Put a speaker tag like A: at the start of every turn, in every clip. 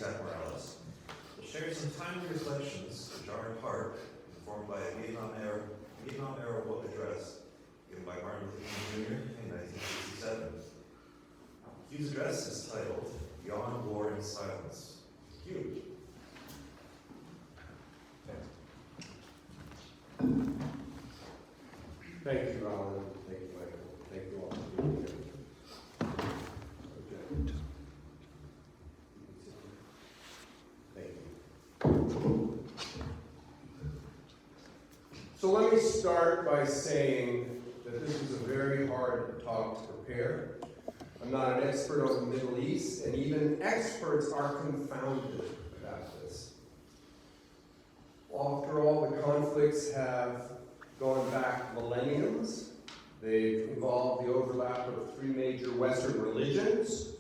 A: Taft-Morales, will share some timely reflections which are in part informed by a Vietnam-era book address given by Martin Luther King Jr. in 1967. Hugh's address is titled, Beyond War and Silence. Hugh.
B: Thank you, Alan. Thank you, Michael. Thank you all for being here. Okay. Thank you. So let me start by saying that this was a very hard talk to prepare. I'm not an expert on the Middle East, and even experts are confounded about this. After all, the conflicts have gone back millenniums. They've involved the overlap of three major Western religions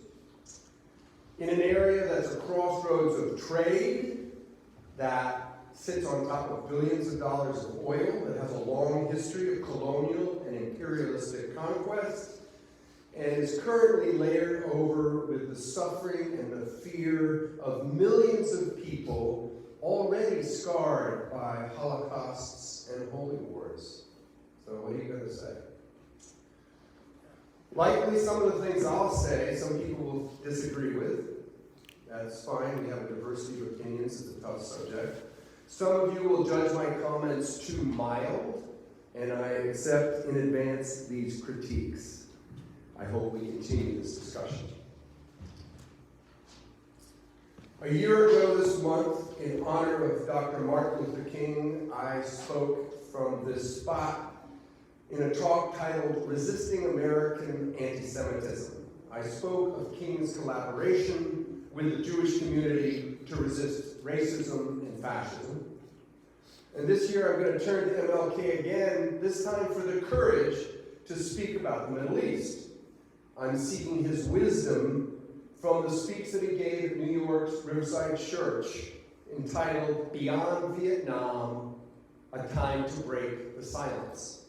B: in an area that's a crossroads of trade that sits on top of billions of dollars of oil, that has a long history of colonial and imperialistic conquest, and is currently layered over with the suffering and the fear of millions of people already scarred by holocausts and holy wars. So what are you going to say? Likely some of the things I'll say, some people will disagree with. That's fine, we have a diversity of opinions, it's a tough subject. Some of you will judge my comments too mild, and I accept in advance these critiques. I hope we continue this discussion. A year ago this month, in honor of Dr. Martin Luther King, I spoke from this spot in a talk titled Resisting American Anti-Semitism. I spoke of King's collaboration with the Jewish community to resist racism and fascism. And this year I'm going to turn to MLK again, this time for the courage to speak about the Middle East. I'm seeking his wisdom from the speech that he gave at New York's Riverside Church, entitled Beyond Vietnam, A Time to Break the Silence.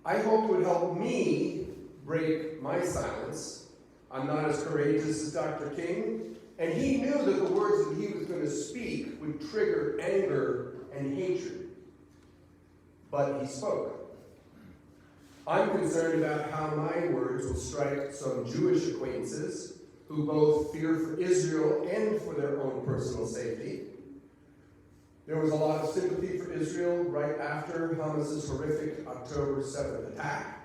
B: I hope it would help me break my silence. I'm not as courageous as Dr. King, and he knew that the words that he was going to speak would trigger anger and hatred. But he spoke. I'm concerned about how my words will strike some Jewish acquaintances who both fear for Israel and for their own personal safety. There was a lot of sympathy for Israel right after Hamas's horrific October 7th attack.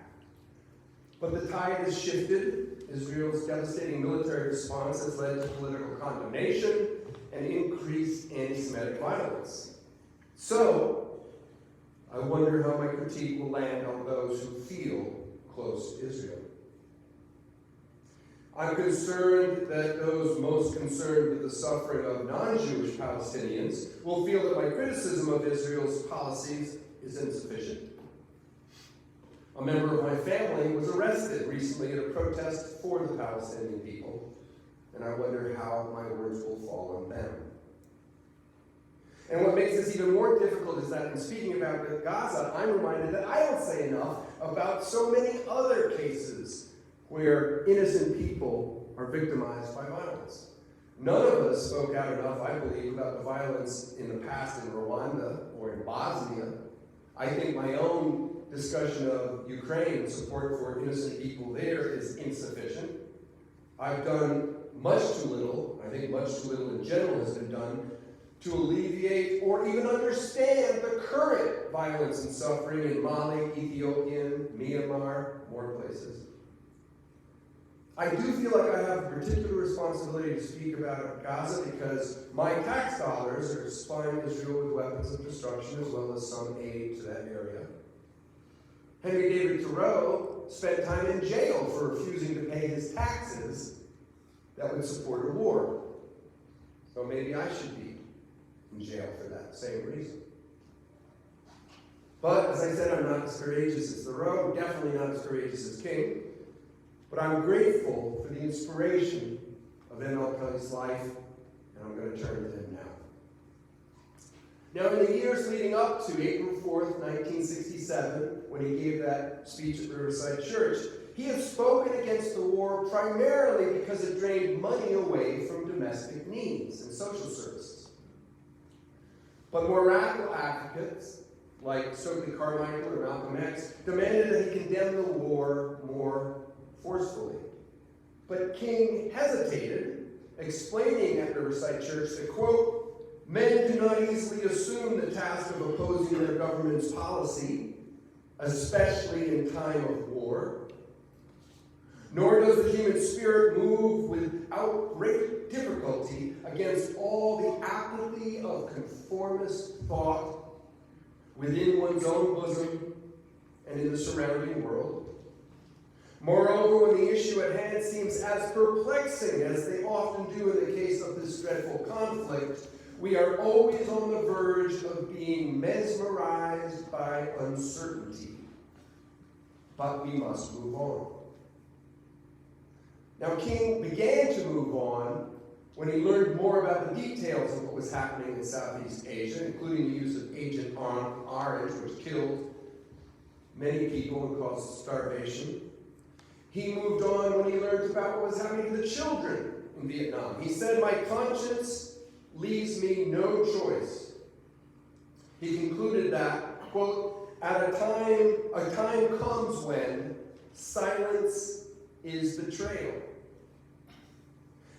B: But the tide has shifted. Israel's devastating military response has led to political condemnation and increased anti-Semitic violence. So, I wonder how my critique will land on those who feel close to Israel. I'm concerned that those most concerned with the suffering of non-Jewish Palestinians will feel that my criticism of Israel's policies is insufficient. A member of my family was arrested recently at a protest for the Palestinian people, and I wonder how my words will fall on them. And what makes this even more difficult is that in speaking about Gaza, I'm reminded that I don't say enough about so many other cases where innocent people are victimized by violence. None of us spoke out enough, I believe, about the violence in the past in Rwanda or in Bosnia. I think my own discussion of Ukraine and support for innocent people there is insufficient. I've done much too little, I think much too little in general has been done, to alleviate or even understand the current violence and suffering in Mali, Ethiopia, Myanmar, more places. I do feel like I have a particular responsibility to speak about Gaza because my tax dollars are supplying Israel with weapons of destruction as well as some aid to that area. Henry David Thoreau spent time in jail for refusing to pay his taxes that would support a war. So maybe I should be in jail for that same reason. But, as I said, I'm not as courageous as Thoreau, definitely not as courageous as King, but I'm grateful for the inspiration of MLK's life, and I'm going to turn to him now. Now, in the years leading up to April 4th, 1967, when he gave that speech at Riverside Church, he had spoken against the war primarily because it drained money away from domestic needs and social services. But more radical advocates, like Stokely Carmichael or Malcolm X, demanded that he condemn the war more forcefully. But King hesitated, explaining at Riverside Church that, quote, "Men do not easily assume the task of opposing their government's policy, especially in time of war. Nor does the human spirit move without great difficulty against all the apathy of conformist thought within one's own bosom and in the surrounding world. Moreover, when the issue at hand seems as perplexing as they often do in the case of this dreadful conflict, we are always on the verge of being mesmerized by uncertainty. But we must move on." Now, King began to move on when he learned more about the details of what was happening in Southeast Asia, including the use of Agent Orange, which killed many people and caused starvation. He moved on when he learned about what was happening to the children in Vietnam. He said, "My conscience leaves me no choice." He concluded that, quote, a time comes when silence is betrayal.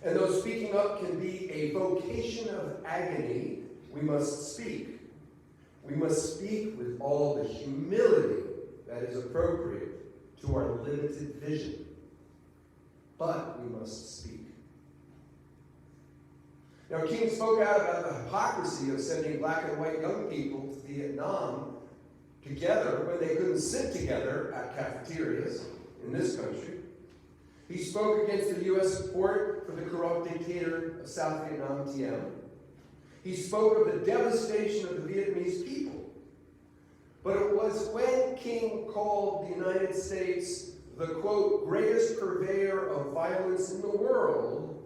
B: And though speaking up can be a vocation of agony, we must speak. We must speak with all the humility that is appropriate to our limited vision. But we must speak. Now, King spoke out about the hypocrisy of sending black and white young people to Vietnam together when they couldn't sit together at cafeterias in this country. He spoke against the U.S. support for the corrupt dictator of South Vietnam, Diem. He spoke of the devastation of the Vietnamese people. But it was when King called the United States the, quote, greatest purveyor of violence in the world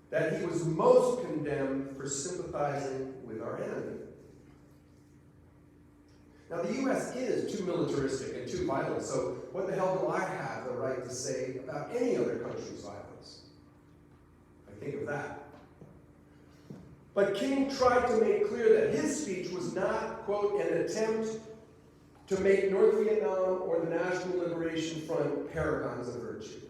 B: that he was most condemned for sympathizing with our enemy. Now, the U.S. is too militaristic and too violent, so what the hell do I have the right to say about any other country's violence? I think of that. But King tried to make clear that his speech was not, quote, an attempt to make North Vietnam or the National Liberation Front paragons of virtue.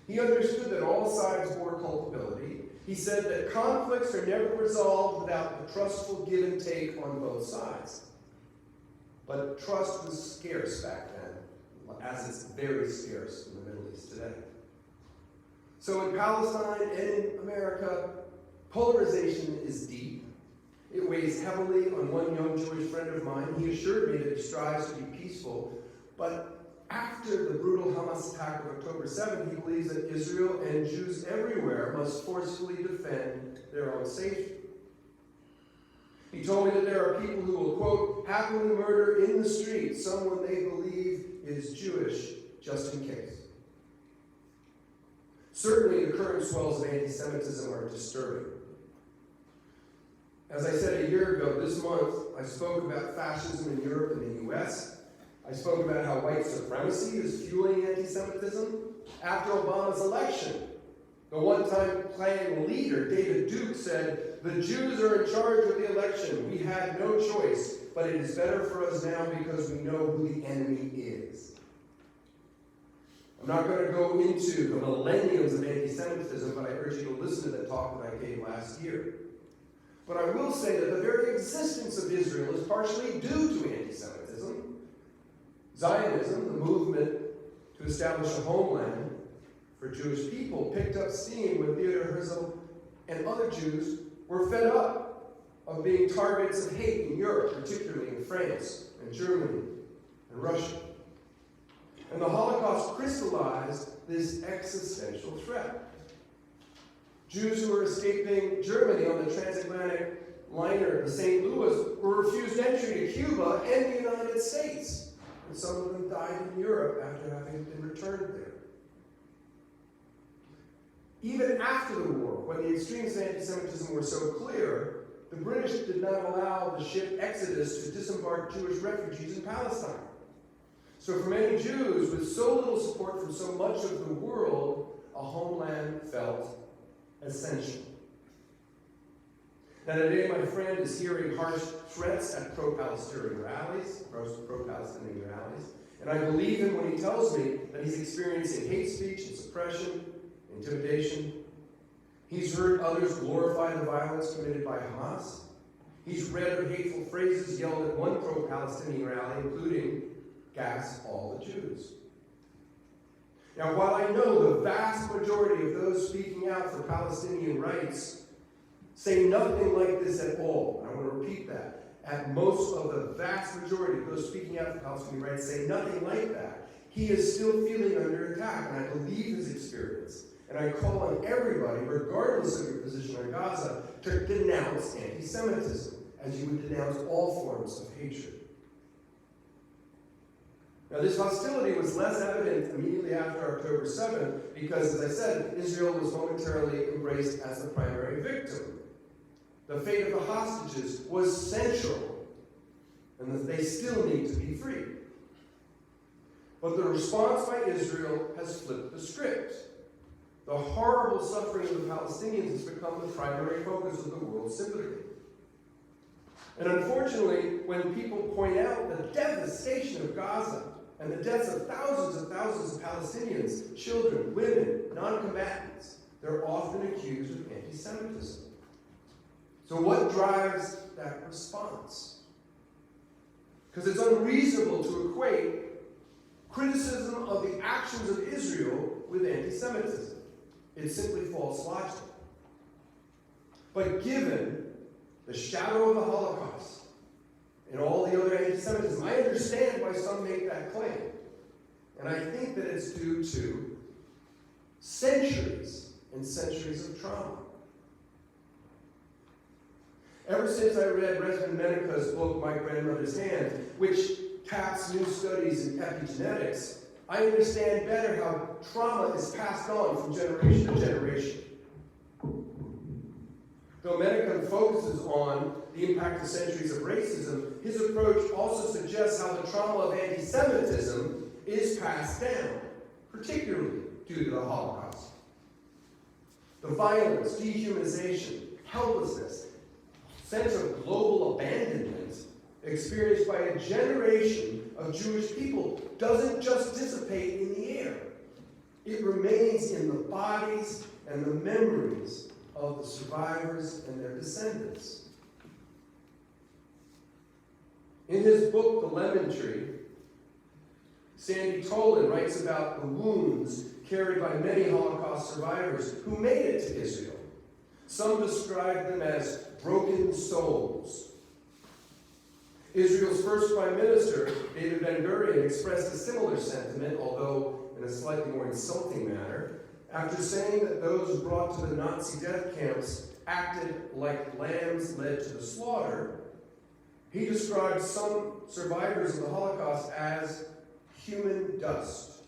B: He understood that all sides bore culpability. He said that conflicts are never resolved without the trustful give and take on both sides. But trust was scarce back then, as it's very scarce in the Middle East today. So in Palestine and in America, polarization is deep. It weighs heavily on one young Jewish friend of mine. He assured me that he strives to be peaceful, but after the brutal Hamas attack of October 7th, he believes that Israel and Jews everywhere must forcefully defend their own safety. He told me that there are people who will, quote, happily murder in the street someone they believe is Jewish, just in case. Certainly, the current swells of anti-Semitism are disturbing. As I said a year ago, this month, I spoke about fascism in Europe and the US. I spoke about how white supremacy is fueling anti-Semitism. After Obama's election, the one-time Klan leader, David Duke, said, "The Jews are in charge of the election. We had no choice, but it is better for us now because we know who the enemy is." I'm not going to go into the millenniums of anti-Semitism, but I urge you to listen to the talk that I gave last year. But I will say that the very existence of Israel is partially due to anti-Semitism. Zionism, the movement to establish a homeland for Jewish people, picked up steam when Theodor Herzl and other Jews were fed up of being targets of hate in Europe, particularly in France and Germany and Russia. And the Holocaust crystallized this existential threat. Jews who were escaping Germany on the transatlantic liner, the St. Louis, were refused entry to Cuba and the United States. And some of them died in Europe after having been returned there. Even after the war, when the extremes of anti-Semitism were so clear, the British did not allow the ship Exodus to disembark Jewish refugees in Palestine. So for many Jews, with so little support from so much of the world, a homeland felt essential. Now today my friend is hearing harsh threats at pro-Palestinian rallies, and I believe him when he tells me that he's experiencing hate speech and suppression, intimidation. He's heard others glorify the violence committed by Hamas. He's read hateful phrases yelled at one pro-Palestinian rally, including, "Gas all the Jews." Now, while I know the vast majority of those speaking out for Palestinian rights say nothing like this at all, I want to repeat that. At most of the vast majority of those speaking out for Palestinian rights say nothing like that. He is still feeling under attack, and I believe his experience. And I call on everybody, regardless of your position on Gaza, to denounce anti-Semitism, as you would denounce all forms of hatred. Now, this hostility was less evident immediately after October 7th because, as I said, Israel was momentarily embraced as the primary victim. The fate of the hostages was central, and that they still need to be free. But the response by Israel has flipped the script. The horrible suffering of the Palestinians has become the primary focus of the world's sympathy. And unfortunately, when people point out the devastation of Gaza and the deaths of thousands of Palestinians, children, women, non-combatants, they're often accused of anti-Semitism. So what drives that response? Because it's unreasonable to equate criticism of the actions of Israel with anti-Semitism. It's simply false logic. But given the shadow of the Holocaust and all the other anti-Semitism, I understand why some make that claim. And I think that it's due to centuries and centuries of trauma. Ever since I read Resman Meneka's book, My Grandmother's Hand, which taps new studies in epigenetics, I understand better how trauma is passed on from generation to generation. Though Meneka focuses on the impact of centuries of racism, his approach also suggests how the trauma of anti-Semitism is passed down, particularly due to the Holocaust. The violence, dehumanization, helplessness, sense of global abandonment experienced by a generation of Jewish people doesn't just dissipate in the air. It remains in the bodies and the memories of the survivors and their descendants. In his book, The Lemon Tree, Sandy Tolan writes about the wounds carried by many Holocaust survivors who made it to Israel. Some describe them as broken souls. Israel's first prime minister, David Ben-Gurion, expressed a similar sentiment, although in a slightly more insulting manner, after saying that those brought to the Nazi death camps acted like lambs led to the slaughter. He described some survivors of the Holocaust as human dust.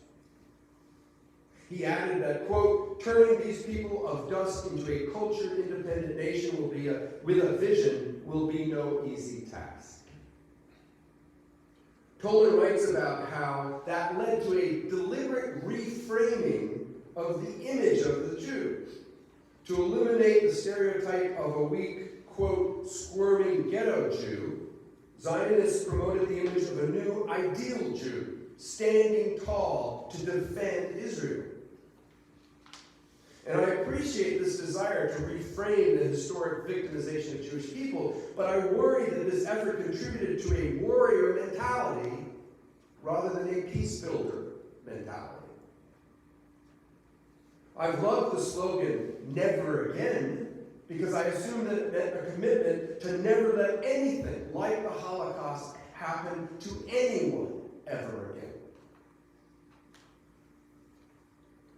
B: He added that, quote, turning these people of dust into a cultured, independent nation with a vision will be no easy task. Tolan writes about how that led to a deliberate reframing of the image of the Jew. To eliminate the stereotype of a weak, quote, squirming ghetto Jew, Zionists promoted the image of a new ideal Jew, standing tall to defend Israel. And I appreciate this desire to reframe the historic victimization of Jewish people, but I worry that this effort contributed to a warrior mentality rather than a peace builder mentality. I've loved the slogan, never again, because I assume that it meant a commitment to never let anything like the Holocaust happen to anyone ever again.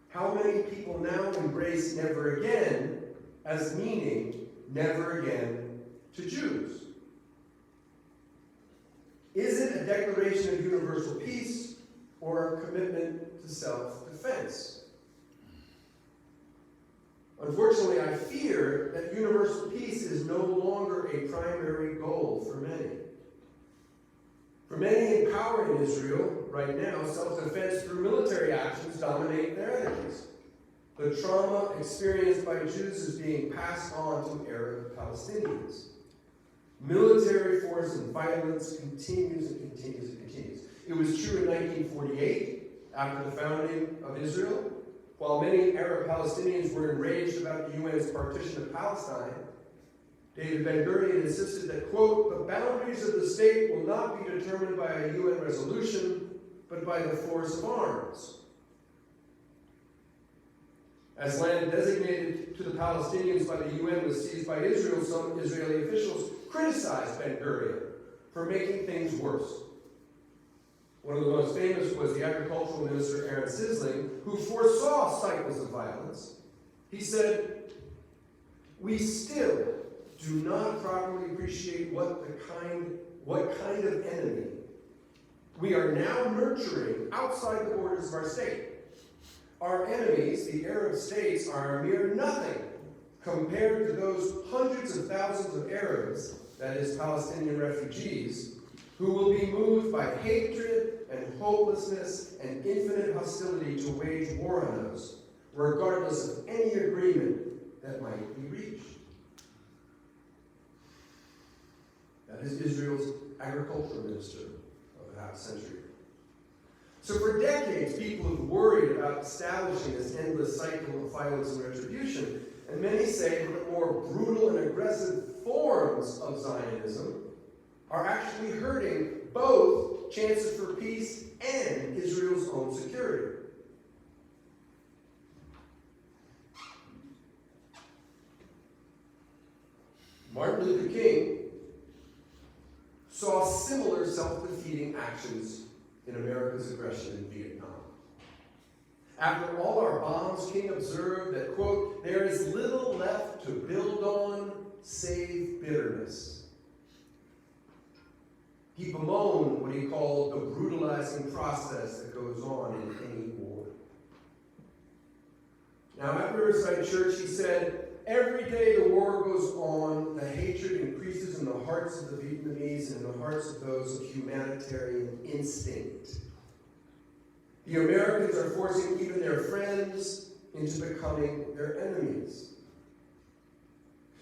B: How many people now embrace never again as meaning never again to Jews? Is it a declaration of universal peace or a commitment to self-defense? Unfortunately, I fear that universal peace is no longer a primary goal for many. For many in power in Israel right now, self-defense through military actions dominate their energies. the trauma experienced by Jews is being passed on to Arab Palestinians. Military force and violence continues and continues and continues. It was true in 1948, after the founding of Israel. While many Arab Palestinians were enraged about the UN's partition of Palestine, David Ben-Gurion insisted that, quote, the boundaries of the state will not be determined by a UN resolution, but by the force of arms. As land designated to the Palestinians by the UN was seized by Israel, some Israeli officials criticized Ben-Gurion for making things worse. One of the most famous was the agricultural minister Aaron Sisling, who foresaw cycles of violence. He said, we still do not properly appreciate what kind of enemy we are now nurturing outside the borders of our state. Our enemies, the Arab states, are a mere nothing compared to those hundreds of thousands of Arabs, that is, Palestinian refugees, who will be moved by hatred and hopelessness and infinite hostility to wage war on us, regardless of any agreement that might be reached. That is Israel's agricultural minister of a half century. So for decades, people have worried about establishing this endless cycle of violence and retribution, and many say that the more brutal and aggressive forms of Zionism are actually hurting both chances for peace and Israel's own security. Martin Luther King saw similar self-defeating actions in America's aggression in Vietnam. After all our bombs, King observed that, quote, there is little left to build on save bitterness. He bemoaned what he called the brutalizing process that goes on in any war. Now, at Riverside Church, he said, every day the war goes on, the hatred increases in the hearts of the Vietnamese and in the hearts of those of humanitarian instinct. The Americans are forcing even their friends into becoming their enemies.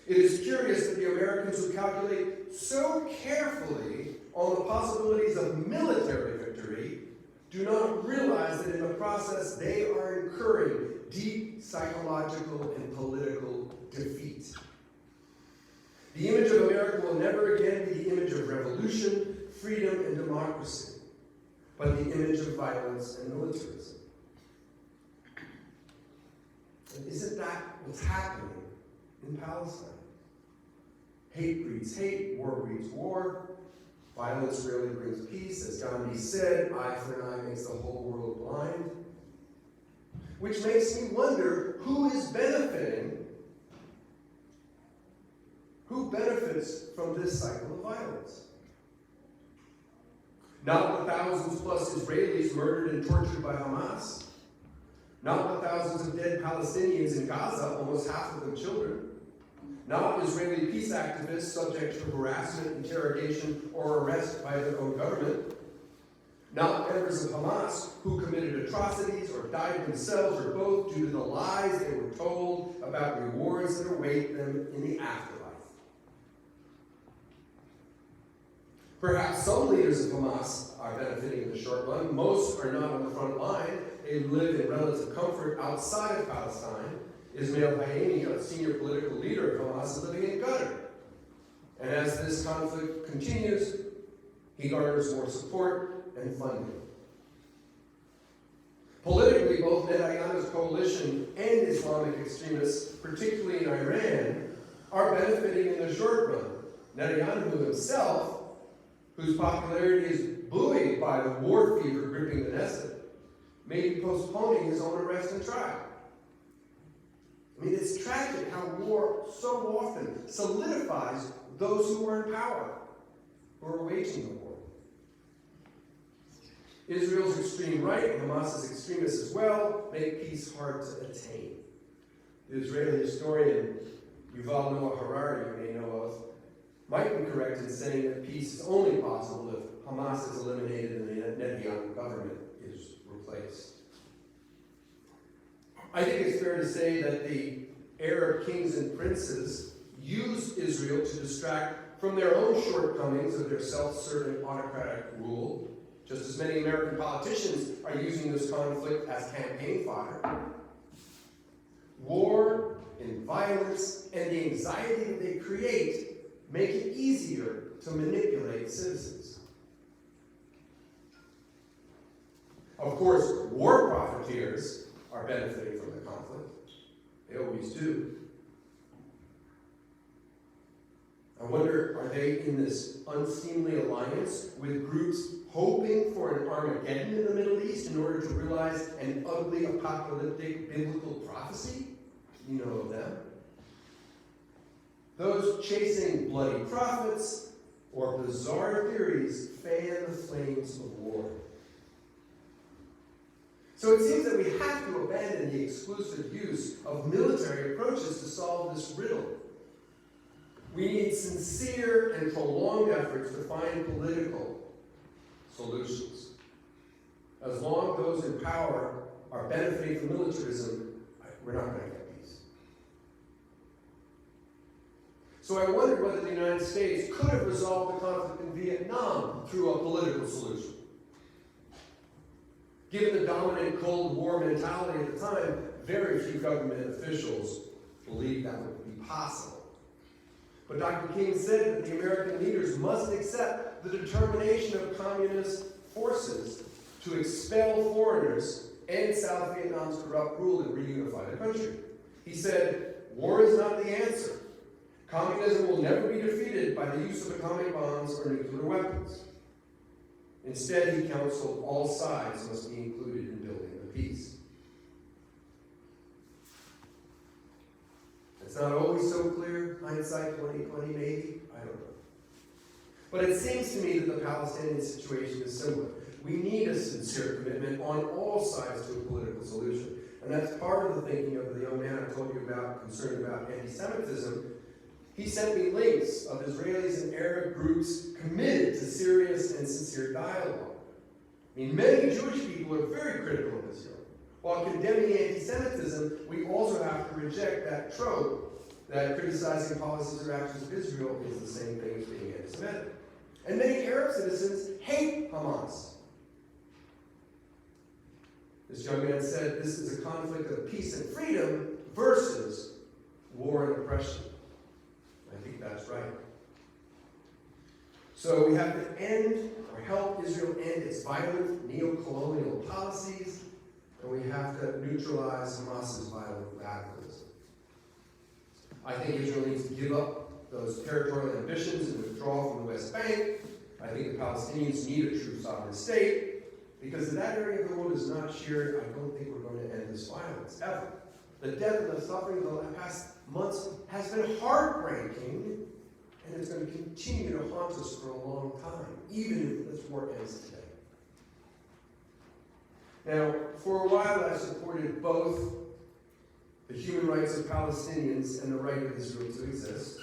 B: It is curious that the Americans who calculate so carefully on the possibilities of military victory do not realize that in the process they are incurring deep psychological and political defeat. The image of America will never again be the image of revolution, freedom, and democracy, but the image of violence and militarism. And isn't that what's happening in Palestine? Hate breeds hate, war breeds war. Violence rarely brings peace. As Gandhi said, eye for an eye makes the whole world blind. Which makes me wonder, who is benefiting? Who benefits from this cycle of violence? Not the thousands plus Israelis murdered and tortured by Hamas. Not the thousands of dead Palestinians in Gaza, almost half of them children. Not Israeli peace activists subject to harassment, interrogation, or arrest by their own government. Not members of Hamas who committed atrocities or died themselves or both due to the lies they were told about rewards that await them in the afterlife. Perhaps some leaders of Hamas are benefiting in the short run. Most are not on the front line. They live in relative comfort outside of Palestine. Ismail Hayani, a senior political leader of Hamas, is living in Qatar. And as this conflict continues, he garners more support and funding. Politically, both Netanyahu's coalition and Islamic extremists, particularly in Iran, are benefiting in the short run. Netanyahu himself, whose popularity is buoyed by the war fever gripping the Knesset, may be postponing his own arrest and trial. I mean, it's tragic how war so often solidifies those who are in power, who are waging the war. Israel's extreme right, and Hamas's extremists as well, make peace hard to attain. The Israeli historian Yuval Noah Harari, you may know of, might be correct in saying that peace is only possible if Hamas is eliminated and the Netanyahu government is replaced. I think it's fair to say that the Arab kings and princes used Israel to distract from their own shortcomings of their self-serving autocratic rule, just as many American politicians are using this conflict as campaign fodder. War and violence and the anxiety that they create make it easier to manipulate citizens. Of course, war profiteers are benefiting from the conflict. They always do. I wonder, are they in this unseemly alliance with groups hoping for an Armageddon in the Middle East in order to realize an ugly apocalyptic biblical prophecy? You know of them. Those chasing bloody prophets or bizarre theories fan the flames of war. So it seems that we have to abandon the exclusive use of military approaches to solve this riddle. We need sincere and prolonged efforts to find political solutions. As long as those in power are benefiting from militarism, we're not going to get peace. So I wondered whether the United States could have resolved the conflict in Vietnam through a political solution. Given the dominant Cold War mentality at the time, very few government officials believed that would be possible. But Dr. King said that the American leaders must accept the determination of communist forces to expel foreigners and South Vietnam's corrupt rule and reunify the country. He said, war is not the answer. Communism will never be defeated by the use of atomic bombs or nuclear weapons. Instead, he counseled all sides must be included in building the peace. It's not always so clear, hindsight 2020 maybe, I don't know. But it seems to me that the Palestinian situation is similar. We need a sincere commitment on all sides to a political solution. And that's part of the thinking of the young man I told you about, concerned about anti-Semitism. He sent me links of Israelis and Arab groups committed to serious and sincere dialogue. I mean, many Jewish people are very critical of Israel. While condemning anti-Semitism, we also have to reject that trope that criticizing policies or actions of Israel is the same thing as being anti-Semitic. And many Arab citizens hate Hamas. This young man said this is a conflict of peace and freedom versus war and oppression. I think that's right. So we have to end or help Israel end its violent neo-colonial policies, and we have to neutralize Hamas's violent radicalism. I think Israel needs to give up those territorial ambitions and withdraw from the West Bank. I think the Palestinians need a true sovereign state, because if that area of the world is not shared, I don't think we're going to end this violence, ever. The death and the suffering of the past months has been heartbreaking, and it's going to continue to haunt us for a long time, even if this war ends today. Now, for a while I supported both the human rights of Palestinians and the right of Israel to exist,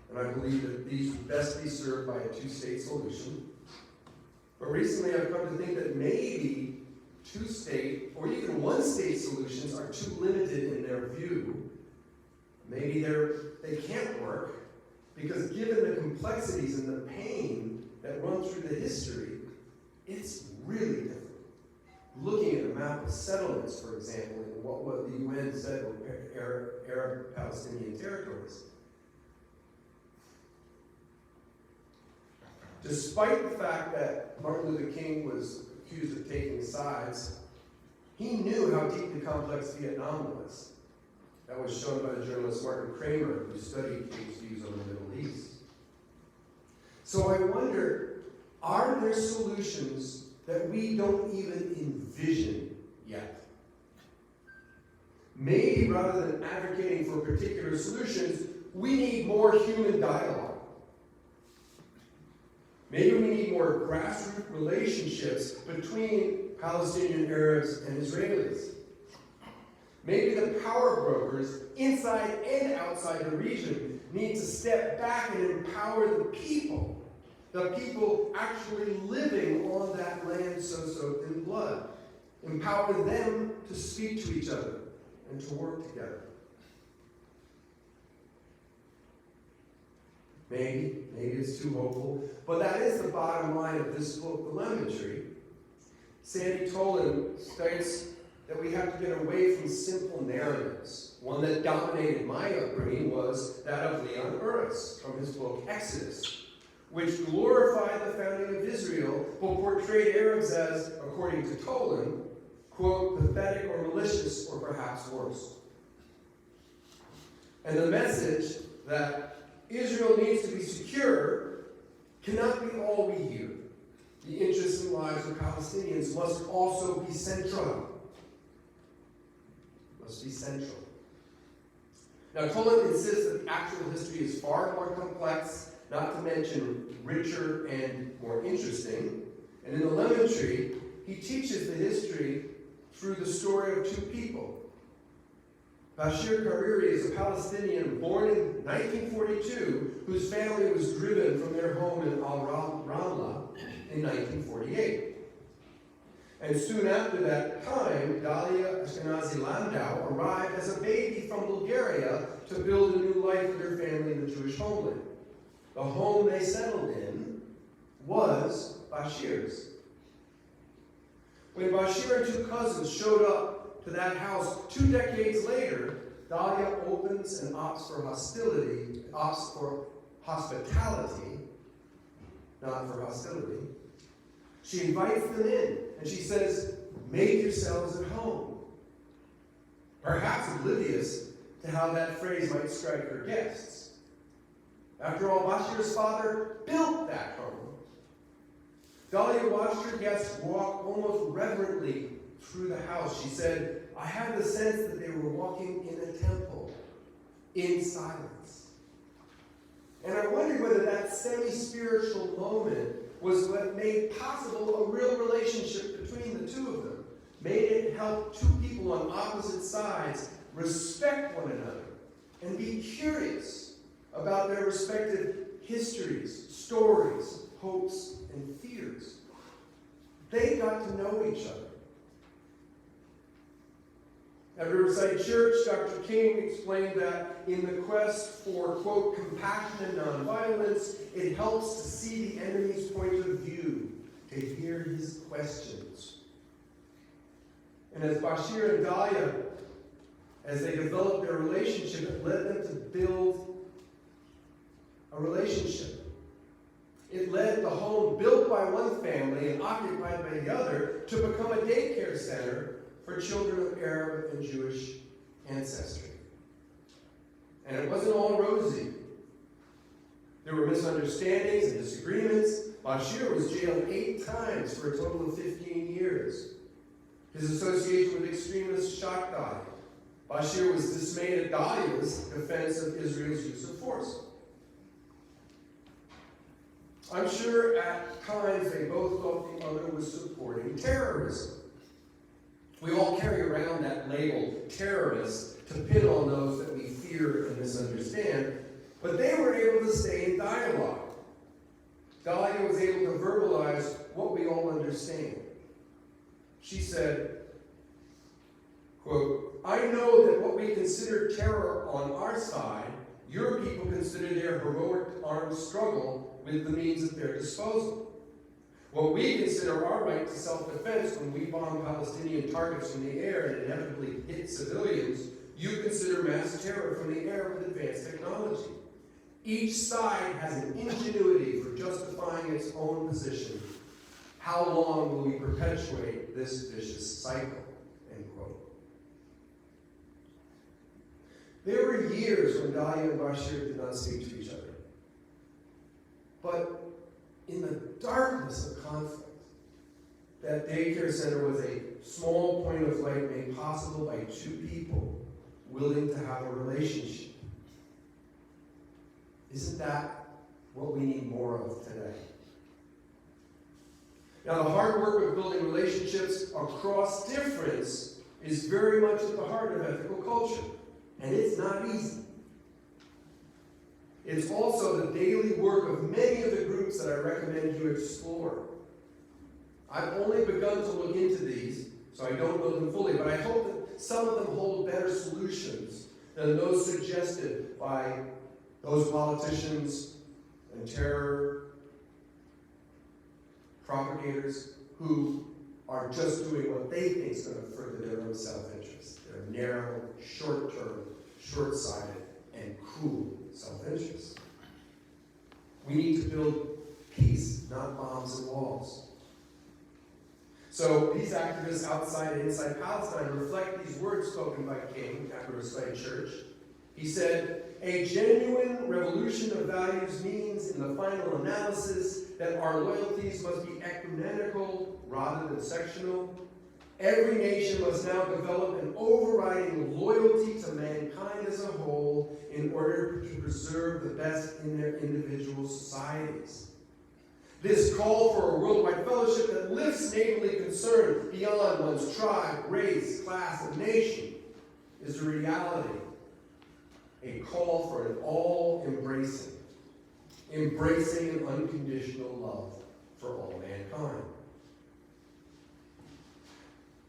B: and I believe that these would best be served by a two-state solution. But recently I've come to think that maybe two-state or even one-state solutions are too limited in their view. Maybe they can't work, because given the complexities and the pain that run through the history, it's really difficult. Looking at a map of settlements, for example, and what the UN said were Arab-Palestinian territories. Despite the fact that Martin Luther King was accused of taking sides, he knew how deeply complex Vietnam was. That was shown by the journalist Martin Kramer, who studied King's views on the Middle East. So I wonder, are there solutions that we don't even envision yet? Maybe rather than advocating for particular solutions, we need more human dialogue. Maybe we need more grassroots relationships between Palestinian Arabs and Israelis. Maybe the power brokers inside and outside the region need to step back and empower the people actually living on that land so soaked in blood. Empower them to speak to each other and to work together. Maybe it's too hopeful, but that is the bottom line of this book, The Lemon Tree. Sandy Tolan states that we have to get away from simple narratives. One that dominated my upbringing was that of Leon Uris from his book Exodus, which glorified the founding of Israel, but portrayed Arabs as, according to Tolan, quote, pathetic or malicious or perhaps worse. And the message that Israel needs to be secure cannot be all we hear. The interests and lives of Palestinians must also be central. Must be central. Now, Tolan insists that the actual history is far more complex, not to mention richer and more interesting. And in The Lemon Tree, he teaches the history through the story of two people. Bashir Kariri is a Palestinian born in 1942 whose family was driven from their home in Al-Ramla in 1948. And soon after that time, Dalia Ashkenazi Landau arrived as a baby from Bulgaria to build a new life for their family in the Jewish homeland. The home they settled in was Bashir's. When Bashir and two cousins showed up to that house 2 decades later, Dalia opens and opts for hospitality, not for hostility. She invites them in, and she says, make yourselves at home. Perhaps oblivious to how that phrase might strike her guests. After all, Bashir's father built that home. Dalia watched her guests walk almost reverently through the house. She said, I had the sense that they were walking in a temple, in silence. And I wondered whether that semi-spiritual moment was what made possible a real relationship between the two of them. Made it help two people on opposite sides respect one another and be curious about their respective histories, stories, hopes, and fears. They got to know each other. At Riverside Church, Dr. King explained that in the quest for, quote, compassion and nonviolence, it helps to see the enemy's point of view, to hear his questions. And as Bashir and Dalia, as they developed their relationship, it led them to build a relationship. It led the home built by one family and occupied by the other to become a daycare center for children of Arab and Jewish ancestry. And it wasn't all rosy. There were misunderstandings and disagreements. Bashir was jailed 8 times for a total of 15 years. His association with extremists shocked Dalia. Bashir was dismayed at Dalia's defense of Israel's use of force. I'm sure at times they both thought the other was supporting terrorism. We all carry around that label, terrorist, to pin on those that we fear and misunderstand, but they were able to stay in dialogue. Dalia was able to verbalize what we all understand. She said, quote, I know that what we consider terror on our side, your people consider their heroic armed struggle with the means at their disposal. What we consider our right to self-defense when we bomb Palestinian targets from the air and inevitably hit civilians, you consider mass terror from the air with advanced technology. Each side has an ingenuity for justifying its own position. How long will we perpetuate this vicious cycle? End quote. There were years when Dalia and Bashir did not speak to each other. But in the darkness of conflict, that daycare center was a small point of light made possible by two people willing to have a relationship. Isn't that what we need more of today? Now, the hard work of building relationships across difference is very much at the heart of ethical culture, and it's not easy. It's also the daily work of many of the groups that I recommend you explore. I've only begun to look into these, so I don't know them fully, but I hope that some of them hold better solutions than those suggested by those politicians and terror propagators who are just doing what they think is going to further their own self-interest. Their narrow, short-term, short-sighted, and cruel self-interest. We need to build peace, not bombs and walls. So peace activists outside and inside Palestine reflect these words spoken by King at Riverside Church. He said, "A genuine revolution of values means, in the final analysis, that our loyalties must be ecumenical rather than sectional. Every nation must now develop an overriding loyalty to mankind as a whole in order to preserve the best in their individual societies. This call for a worldwide fellowship that lifts neighborly concern beyond one's tribe, race, class, and nation is a reality. A call for an all-embracing, embracing an unconditional love for all mankind."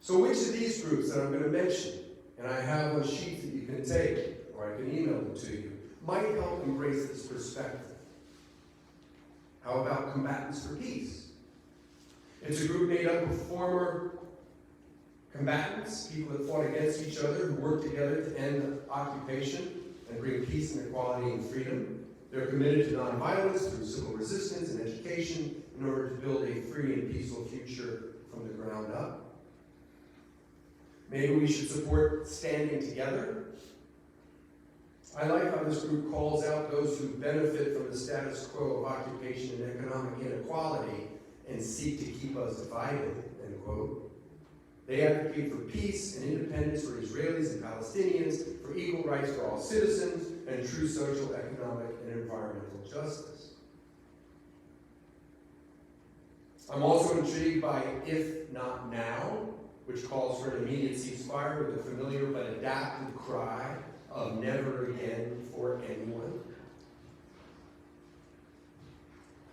B: So which of these groups that I'm going to mention, and I have a sheet that you can take, or I can email them to you, might help embrace this perspective? How about Combatants for Peace? It's a group made up of former combatants, people that fought against each other, who worked together to end occupation and bring peace and equality and freedom. They're committed to nonviolence through civil resistance and education in order to build a free and peaceful future from the ground up. Maybe we should support Standing Together. I like how this group calls out those who benefit from the status quo of occupation and economic inequality and seek to keep us divided, end quote. They advocate for peace and independence for Israelis and Palestinians, for equal rights for all citizens, and true social, economic, and environmental justice. I'm also intrigued by If Not Now, which calls for an immediate ceasefire with a familiar but adapted cry of never again for anyone.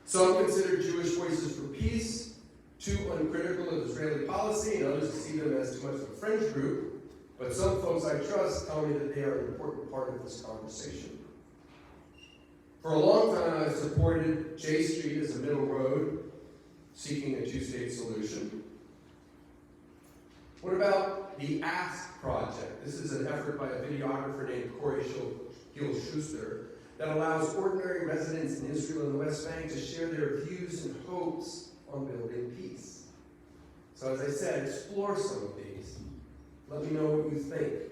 B: Some consider Jewish Voices for Peace too uncritical of Israeli policy, and others see them as too much of a fringe group. But some folks I trust tell me that they are an important part of this conversation. For a long time, I've supported J Street as a middle road, seeking a two-state solution. What about the Ask Project? This is an effort by a videographer named Corey Schuster that allows ordinary residents in Israel and the West Bank to share their views and hopes on building peace. So as I said, explore some of these. Let me know what you think.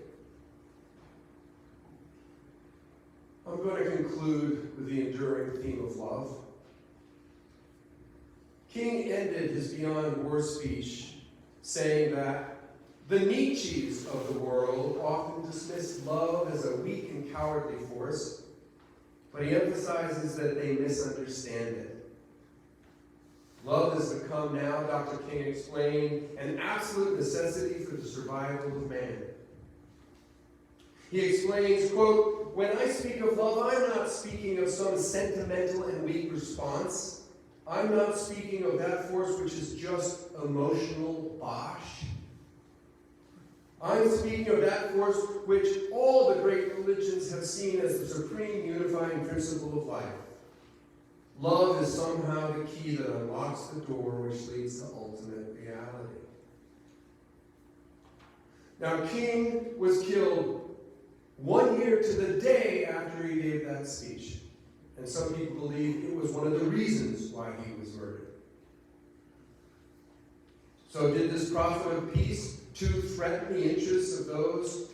B: I'm going to conclude with the enduring theme of love. King ended his Beyond War speech saying that the Nietzsches of the world often dismiss love as a weak and cowardly force, but he emphasizes that they misunderstand it. Love has become now, Dr. King explained, an absolute necessity for the survival of man. He explains, quote, "When I speak of love, I'm not speaking of some sentimental and weak response. I'm not speaking of that force which is just emotional bosh. I'm speaking of that force which all the great religions have seen as the supreme unifying principle of life. Love is somehow the key that unlocks the door which leads to ultimate reality." Now, King was killed 1 year to the day after he gave that speech. And some people believe it was one of the reasons why he was murdered. So did this prophet of peace too threaten the interests of those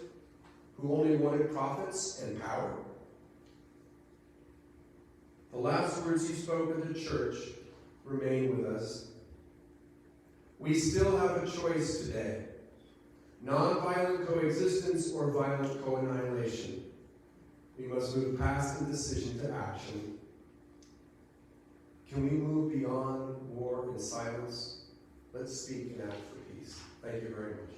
B: who only wanted profits and power? The last words he spoke at the church remain with us. We still have a choice today: nonviolent coexistence or violent co-annihilation. We must move past indecision to action. Can we move beyond war and silence? Let's speak and act for peace. Thank you very much.